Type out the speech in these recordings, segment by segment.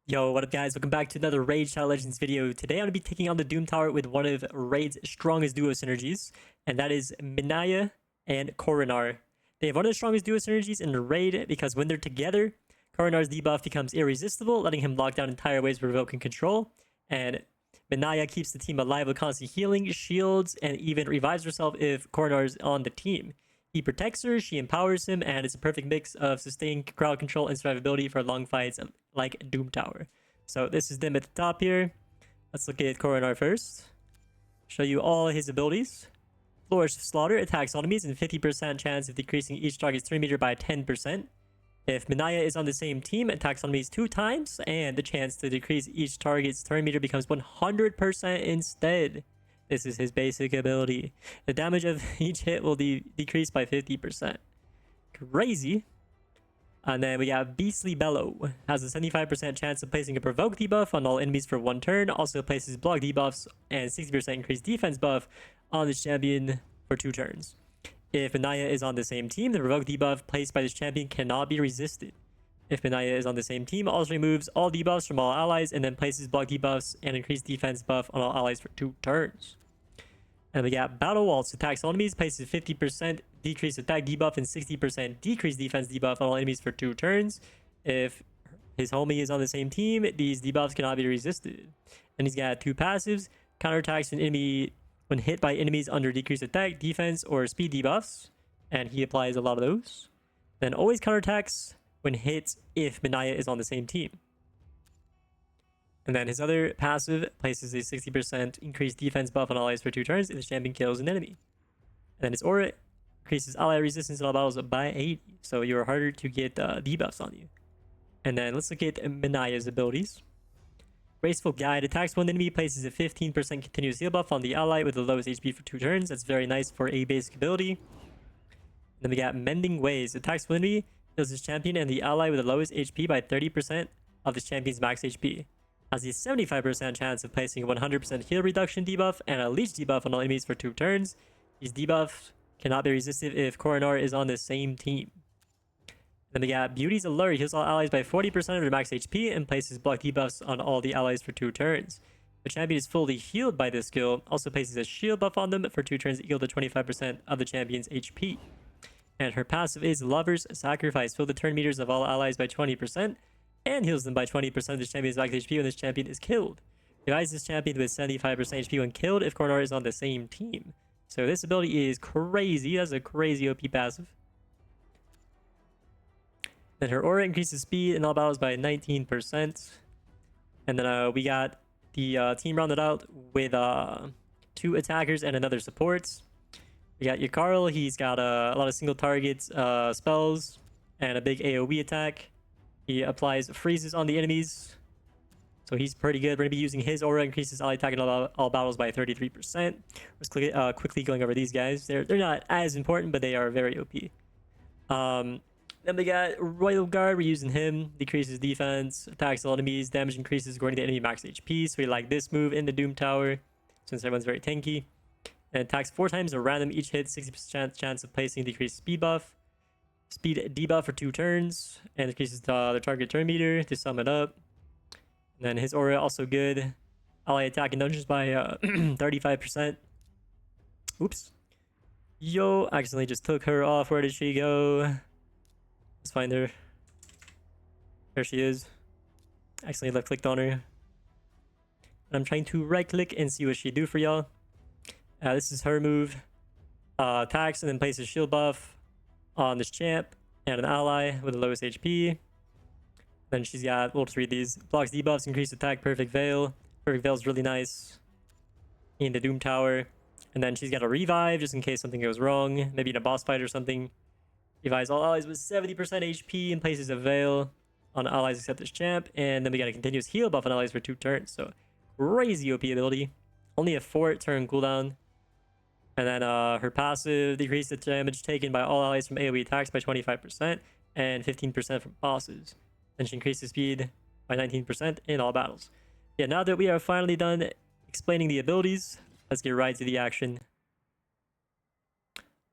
Yo, what up guys? Welcome back to another Raid Shadow Legends video. Today I'm going to be taking on the Doom Tower with one of Raid's strongest duo synergies, and that is Minaya and Coronar. They have one of the strongest duo synergies in the Raid because when they're together, Coronar's debuff becomes irresistible, letting him lock down entire waves of revoke and control, and Minaya keeps the team alive with constant healing, shields, and even revives herself if Coronar is on the team. He protects her, she empowers him, and it's a perfect mix of sustained crowd control and survivability for long fights like Doom Tower. So this is them at the top here. Let's look at Coronar first. Show you all his abilities. Flourish Slaughter attacks enemies and 50% chance of decreasing each target's turn meter by 10%. If Minaya is on the same team, attacks enemies 2 times, and the chance to decrease each target's turn meter becomes 100% instead. This is his basic ability. The damage of each hit will decrease by 50%. Crazy. And then we got Beastly Bellow. Has a 75% chance of placing a provoke debuff on all enemies for 1 turn. Also places block debuffs and 60% increased defense buff on this champion for 2 turns. If Minaya is on the same team, the provoke debuff placed by this champion cannot be resisted. If Minaya is on the same team, also removes all debuffs from all allies and then places block debuffs and increased defense buff on all allies for 2 turns. And we got Battle Waltz. Attacks all enemies, places 50% decreased attack debuff and 60% decreased defense debuff on all enemies for 2 turns. If his homie is on the same team, these debuffs cannot be resisted. And he's got 2 passives. Counterattacks an enemy when hit by enemies under decreased attack, defense, or speed debuffs. And he applies a lot of those. Then always counterattacks when hit if Minaya is on the same team. And then his other passive places a 60% increased defense buff on allies for 2 turns if the champion kills an enemy. And then his aura increases ally resistance in all battles by 80, so you're harder to get debuffs on you. And then let's look at Minaya's abilities. Graceful Guide. Attacks one enemy, places a 15% continuous heal buff on the ally with the lowest HP for 2 turns. That's very nice for a basic ability. And then we got Mending Ways. Attacks one enemy, heals his champion and the ally with the lowest HP by 30% of this champion's max HP. Has a 75% chance of placing a 100% heal reduction debuff and a leech debuff on all enemies for 2 turns. These debuffs cannot be resisted if Coronar is on the same team. Then we got Beauty's Allure. Heals all allies by 40% of their max HP and places block debuffs on all the allies for 2 turns. The champion is fully healed by this skill, also places a shield buff on them for 2 turns equal to 25% of the champion's HP. And her passive is Lover's Sacrifice. Fill the turn meters of all allies by 20%. And heals them by 20% of this champion's max HP when this champion is killed. Revives this champion with 75% HP when killed if Coronar is on the same team. So this ability is crazy. That's a crazy OP passive. Then her aura increases speed in all battles by 19%. And then we got the team rounded out with 2 attackers and another support. We got Yakarl. He's got a lot of single targets spells and a big AoE attack. He applies freezes on the enemies, so he's pretty good. We're going to be using his aura, increases ally attack in all battles by 33%. Just quickly going over these guys. They're not as important, but they are very OP. Then we got Royal Guard. We're using him. Decreases defense, attacks all enemies, damage increases according to enemy max HP. So we like this move in the Doom Tower, since everyone's very tanky. And attacks 4 times a random each hit, 60% chance of placing decreased speed buff. Speed debuff for 2 turns and increases the target turn meter to sum it up. And then his aura also good. Ally attack in dungeons by 35%. Oops. Yo, accidentally just took her off. Where did she go? Let's find her. There she is. Accidentally left clicked on her. And I'm trying to right click and see what she do for y'all. This is her move. Attacks and then places shield buff on this champ and an ally with the lowest HP. Then she's got, we'll just read these. Blocks debuffs, increased attack, perfect veil. Perfect veil is really nice in the Doom Tower. And then she's got a revive just in case something goes wrong, maybe in a boss fight or something. Revives all allies with 70% HP and places a veil on allies except this champ. And then we got a continuous heal buff on allies for 2 turns. So crazy OP ability. Only a 4-turn cooldown. And then her passive decreases the damage taken by all allies from AoE attacks by 25% and 15% from bosses. Then she increases speed by 19% in all battles. Yeah, now that we are finally done explaining the abilities, let's get right to the action.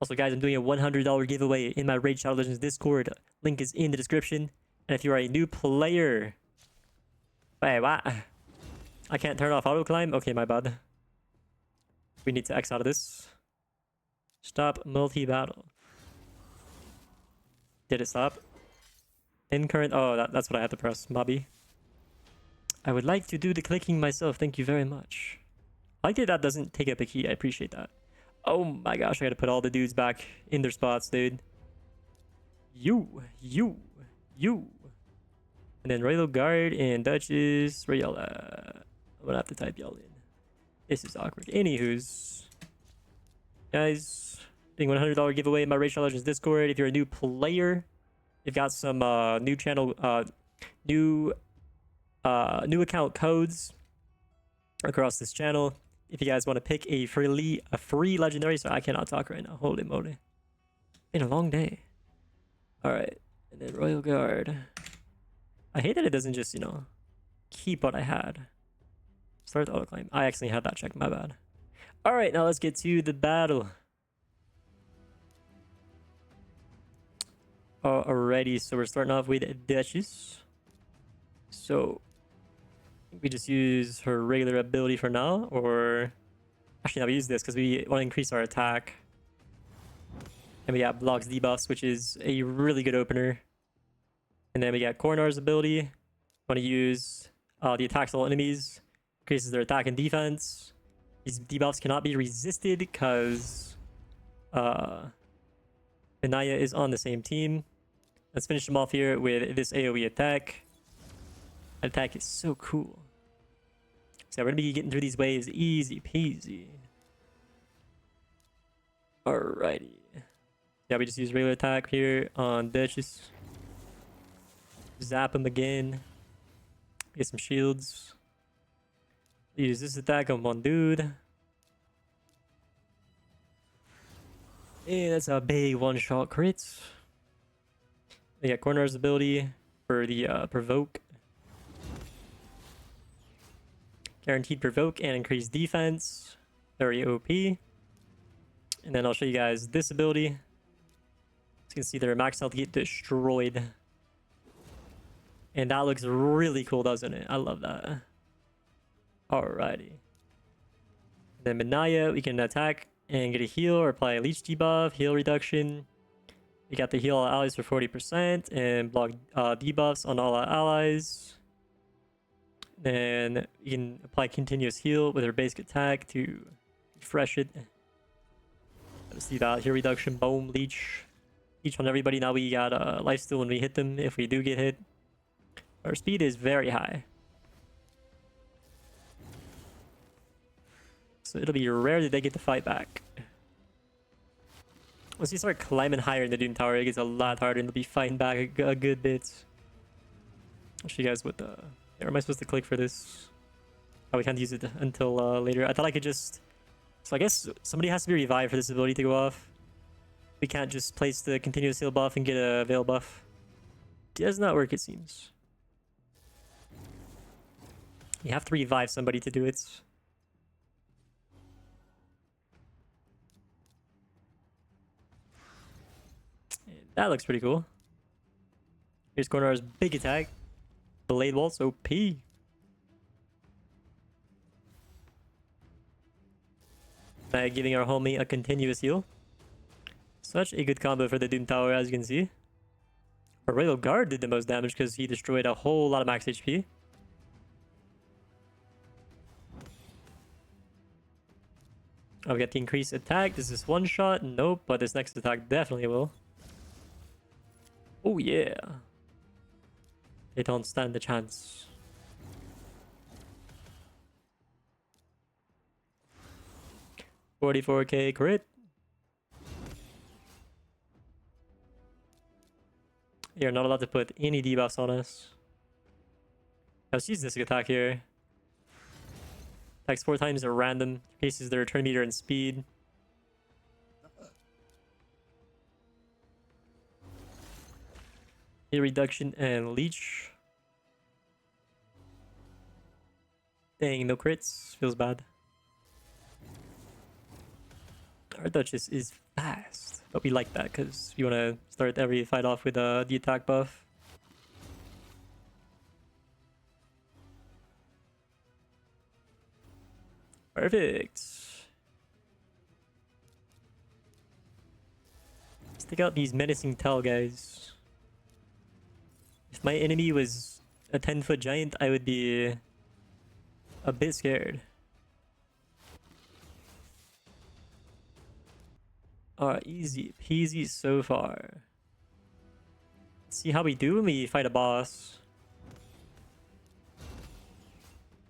Also, guys, I'm doing a $100 giveaway in my Raid Shadow Legends Discord. Link is in the description. And if you are a new player, Wait, what? I can't turn off auto climb? Okay, my bad. We need to X out of this. Stop multi-battle. Did it stop? In current... Oh, that's what I had to press. Mobby. I would like to do the clicking myself. Thank you very much. I like that that doesn't take up a key. I appreciate that. Oh my gosh, I gotta put all the dudes back in their spots, dude. You. And then Royal Guard and Duchess. Where y'all at? I'm gonna have to type y'all in. This is awkward. Anywho's. Guys, doing $100 giveaway in my Racial Legends Discord. If you're a new player, you've got some new channel, new account codes across this channel. If you guys want to pick a free legendary, so I cannot talk right now. Holy moly. Been a long day. Alright. And then Royal Guard. I hate that it doesn't just, you know, keep what I had. Start auto climb. I actually had that checked, my bad. Alright, now let's get to the battle. Alrighty, so we're starting off with Duchess. So we just use her regular ability for now, or actually no, we use this because we want to increase our attack. And we got blocks debuffs, which is a really good opener. And then we got Coronar's ability. Want to use the attacks all enemies, increases their attack and defense. These debuffs cannot be resisted because Minaya is on the same team. Let's finish them off here with this AoE attack. That attack is so cool. So we're gonna be getting through these waves easy peasy. Alrighty. Yeah, we just use regular attack here on Duchess. Zap him again. Get some shields. Use this attack on one dude. And that's a big one-shot crit. We got Corner's ability for the provoke. Guaranteed provoke and increased defense. Very OP. And then I'll show you guys this ability. As you can see their max health get destroyed. And that looks really cool, doesn't it? I love that. Alrighty. Then Minaya, we can attack and get a heal or apply a leech debuff, heal reduction. We got the heal all allies for 40% and block debuffs on all our allies. Then you can apply continuous heal with her basic attack to refresh it. Let's see that heal reduction, boom, leech. Each on everybody. Now we got lifesteal when we hit them if we do get hit. Our speed is very high. So it'll be rare that they get to fight back. Once you start climbing higher in the Doom Tower, it gets a lot harder and they'll be fighting back a good bit. I'll show you guys what the... Where am I supposed to click for this? Oh, we can't use it until later. I thought I could just... So I guess somebody has to be revived for this ability to go off. We can't just place the continuous heal buff and get a veil buff. It does not work, it seems. You have to revive somebody to do it. That looks pretty cool. Here's Cornar's big attack. Blade Waltz OP. Giving our homie a continuous heal. Such a good combo for the Doom Tower, as you can see. Our Royal Guard did the most damage because he destroyed a whole lot of max HP. Oh, we got the increased attack. This is one shot. Nope, but this next attack definitely will. Oh yeah. They don't stand a chance. $44k crit. You're not allowed to put any debuffs on us. Let's use this attack here. Attacks 4 times at random. Increases their turn meter and speed. Heal reduction and leech. Dang, no crits. Feels bad. Our Duchess is fast. But we like that because we want to start every fight off with the attack buff. Perfect. Let's take out these menacing tall guys. If my enemy was a 10-foot giant, I would be a bit scared. Alright, easy peasy so far. Let's see how we do when we fight a boss.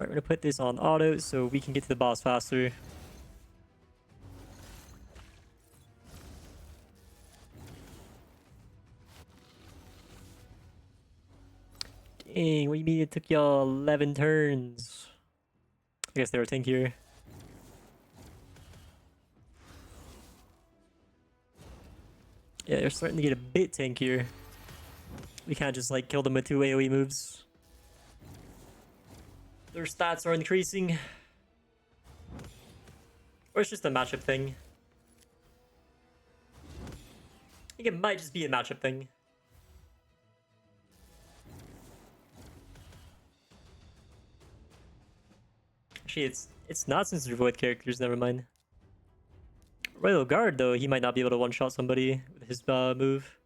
Alright, we're gonna put this on auto so we can get to the boss faster. Dang, what do you mean it took y'all 11 turns? I guess they were tankier. Yeah, they're starting to get a bit tankier. We can't just like kill them with 2 AoE moves. Their stats are increasing. Or it's just a matchup thing. I think it might just be a matchup thing. Actually, it's not since they're void characters, never mind. Royal Guard, though, he might not be able to one-shot somebody with his move.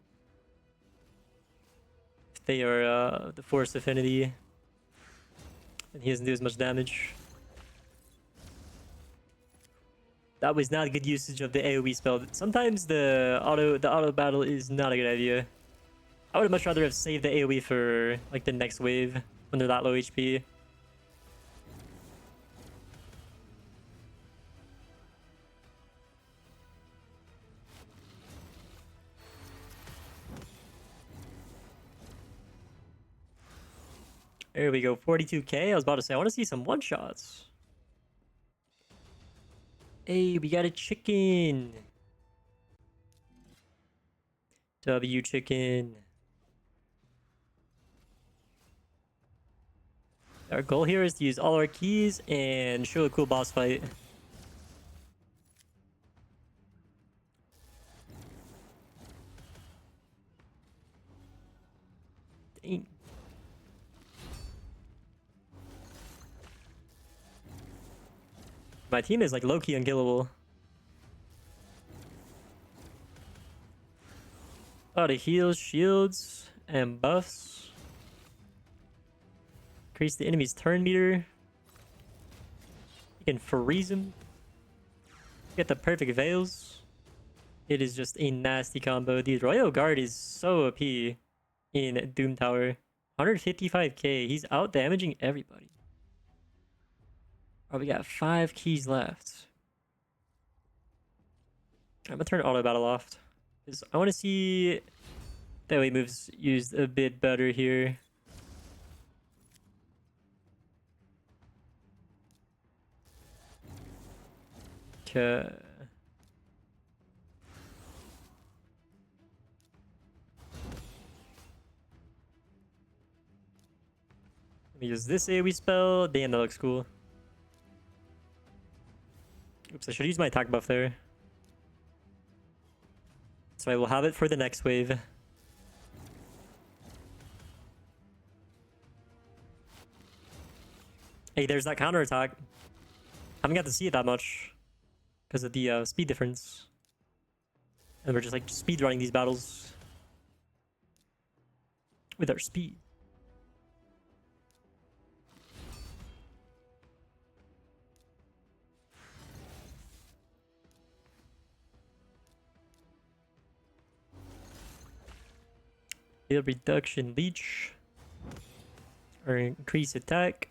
If they are the Force Affinity, and he doesn't do as much damage. That was not a good usage of the AoE spell. Sometimes the auto battle is not a good idea. I would much rather have saved the AoE for like the next wave when they're that low HP. There we go, 42k. I was about to say, I want to see some one-shots. Hey, we got a chicken. W chicken. Our goal here is to use all our keys and show a cool boss fight. Dang. My team is like low-key unkillable. A lot of heals, shields, and buffs. Increase the enemy's turn meter. You can freeze him. Get the perfect veils. It is just a nasty combo. The Royal Guard is so OP in Doom Tower. 155k. He's out damaging everybody. Oh, we got 5 keys left. I'm gonna turn auto battle off because I want to see that way moves used a bit better here. Okay. Let me use this AoE spell. Damn, that looks cool. Oops, I should use my attack buff there. So I will have it for the next wave. Hey, there's that counter attack. I haven't got to see it that much because of the speed difference. And we're just like speed running these battles with our speed. Heal reduction leech. Or increase attack.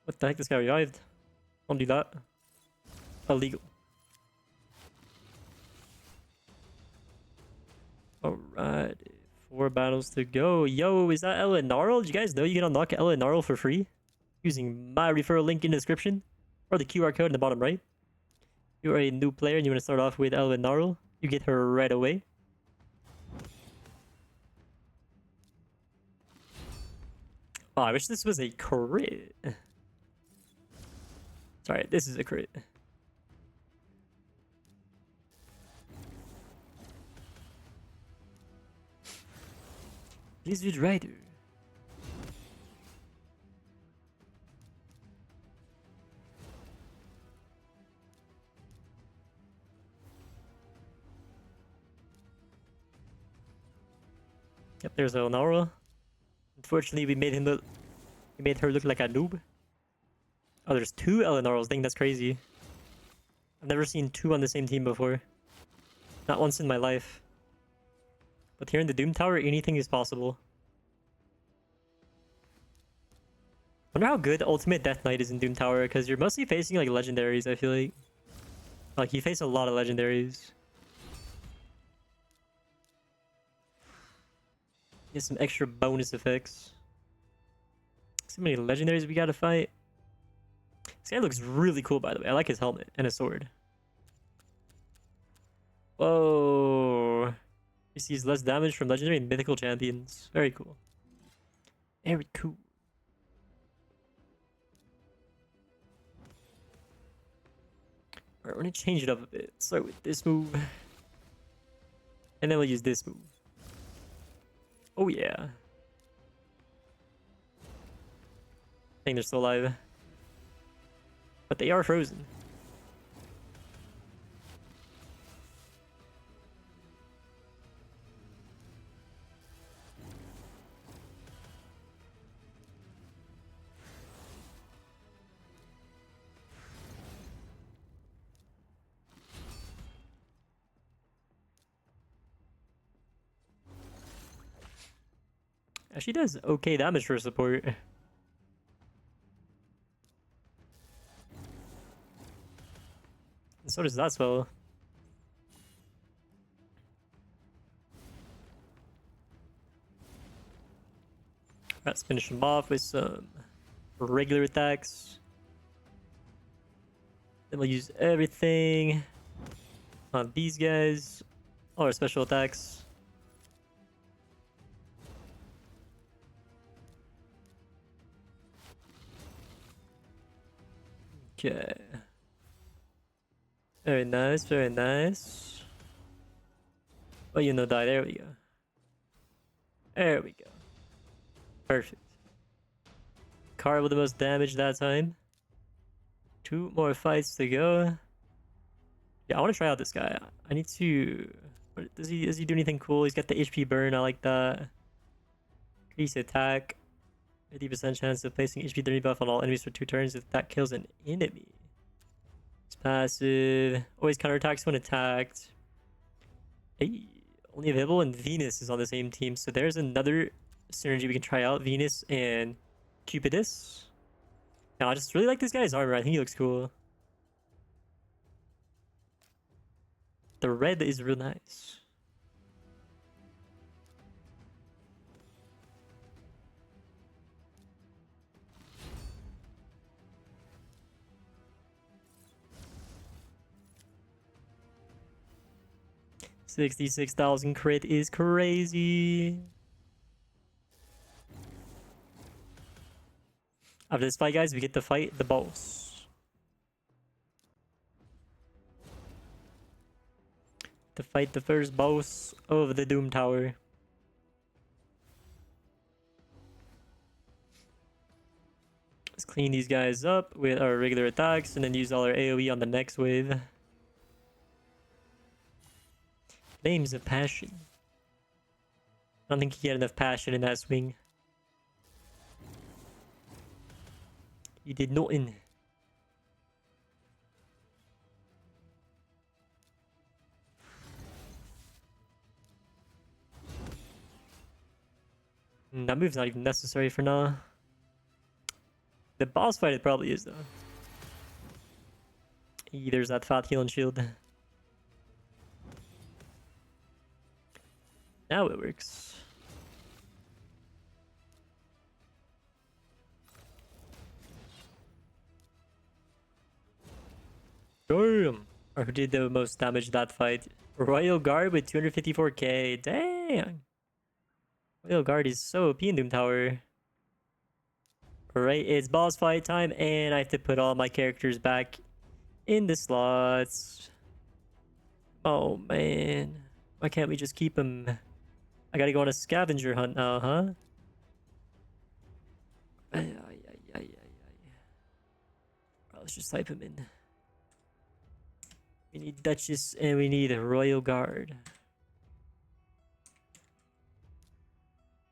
What the heck? This guy revived. Don't do that. Illegal. Alright. 4 battles to go. Yo, is that Ella Gnarl? Did you guys know you can unlock Ella Gnarl for free? Using my referral link in the description. Or the QR code in the bottom right. If you're a new player and you want to start off with Ella Gnarl, you get her right away. Oh, I wish this was a crit. Sorry, this is a crit. Blizzard Rider. Yep, there's Eleonora. Unfortunately, we made her look like a noob. Oh, there's two Eleonoras. Dang, that's crazy. I've never seen two on the same team before. Not once in my life. But here in the Doom Tower, anything is possible. Wonder how good Ultimate Deathknight is in Doom Tower, because you're mostly facing like legendaries, I feel like. Like, you face a lot of legendaries. Get some extra bonus effects. So many legendaries we gotta fight. This guy looks really cool, by the way. I like his helmet and his sword. Whoa. He sees less damage from legendary and mythical champions. Very cool. Very cool. Alright, we're gonna change it up a bit. Start with this move. And then we'll use this move. Oh yeah. I think they're still alive. But they are frozen. She does okay damage for support. And so does that spell. Let's finish him off with some regular attacks. Then we'll use everything on these guys. All our special attacks. Okay. Very nice, very nice. Oh, you know, die. There we go. There we go. Perfect. Car with the most damage that time. 2 more fights to go. Yeah, I want to try out this guy. I need to... Does he do anything cool? He's got the HP burn. I like that. Increase attack. 50% chance of placing HP 30 buff on all enemies for 2 turns if that kills an enemy. It's passive. Always counterattacks when attacked. Hey, only available when Venus is on the same team. So there's another synergy we can try out. Venus and Cupidus. Now, I just really like this guy's armor. I think he looks cool. The red is real nice. $66,000 crit is crazy. After this fight, guys, we get to fight the boss. To fight the first boss of the Doom Tower. Let's clean these guys up with our regular attacks and then use all our AoE on the next wave. Flames of passion. I don't think he had enough passion in that swing. He did nothing. That move's not even necessary for now. The boss fight it probably is though. There's that fat heal and shield. Now it works. Damn. Or who did the most damage that fight? Royal Guard with 254k. Dang. Royal Guard is so OP in Doom Tower. Alright, it's boss fight time, and I have to put all my characters back in the slots. Oh man. Why can't we just keep them? I gotta go on a scavenger hunt now, huh? Let's just type him in. We need Duchess and we need a Royal Guard.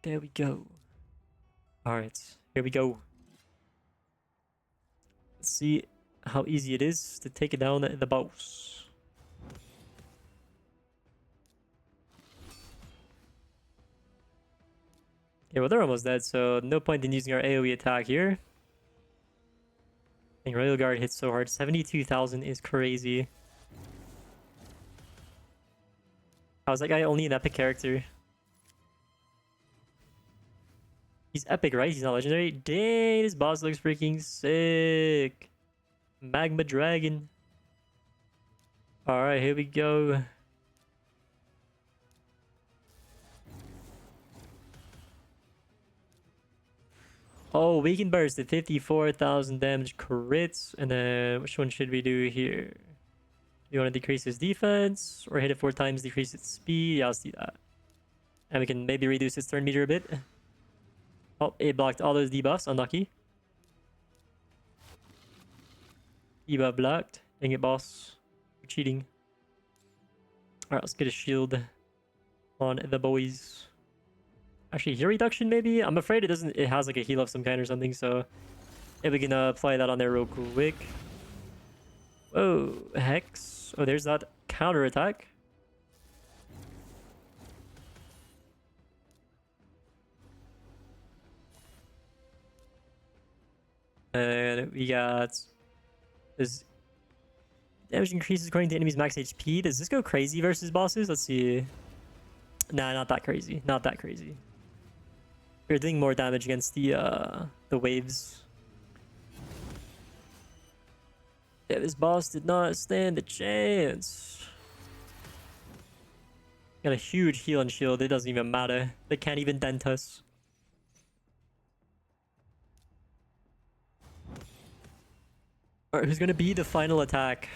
There we go. Alright, here we go. Let's see how easy it is to take it down the boss. Yeah, well, they're almost dead, so no point in using our AoE attack here. And Royal Guard hits so hard. 72,000 is crazy. How is that guy only an epic character? He's epic, right? He's not legendary. Dang, this boss looks freaking sick. Magma Dragon. Alright, here we go. Oh, Weaken Burst at 54,000 damage crits. And then which one should we do here? You want to decrease his defense or hit it 4 times, decrease its speed? Yeah, let's do that. And we can maybe reduce its turn meter a bit. Oh, it blocked all those debuffs. Unlucky. Debuff blocked. Dang it, boss. You're cheating. Alright, let's get a shield on the boys. Actually, heal reduction maybe? I'm afraid it doesn't. It has like a heal of some kind or something, so if we can apply that on there real quick. Whoa, Hex. Oh, there's that counter attack. And we got this damage increases according to enemies' max HP. Does this go crazy versus bosses? Let's see. Nah, not that crazy. Not that crazy. We're doing more damage against the waves. Yeah, this boss did not stand a chance. Got a huge heal and shield. It doesn't even matter. They can't even dent us. Alright, who's gonna be the final attack?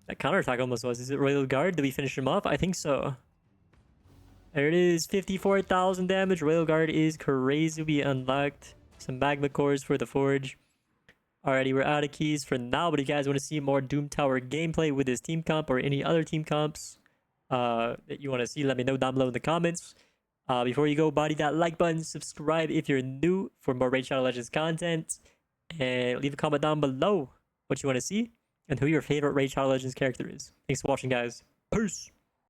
That counterattack almost was. Is it Royal Guard? Did we finish him off? I think so. There it is. 54,000 damage. Royal Guard is crazy. We unlocked some magma cores for the forge. Alrighty, we're out of keys for now. But if you guys want to see more Doom Tower gameplay with this team comp or any other team comps that you want to see, let me know down below in the comments. Before you go, body that like button. Subscribe if you're new for more Raid Shadow Legends content. And leave a comment down below what you want to see and who your favorite Raid Shadow Legends character is. Thanks for watching, guys. Peace!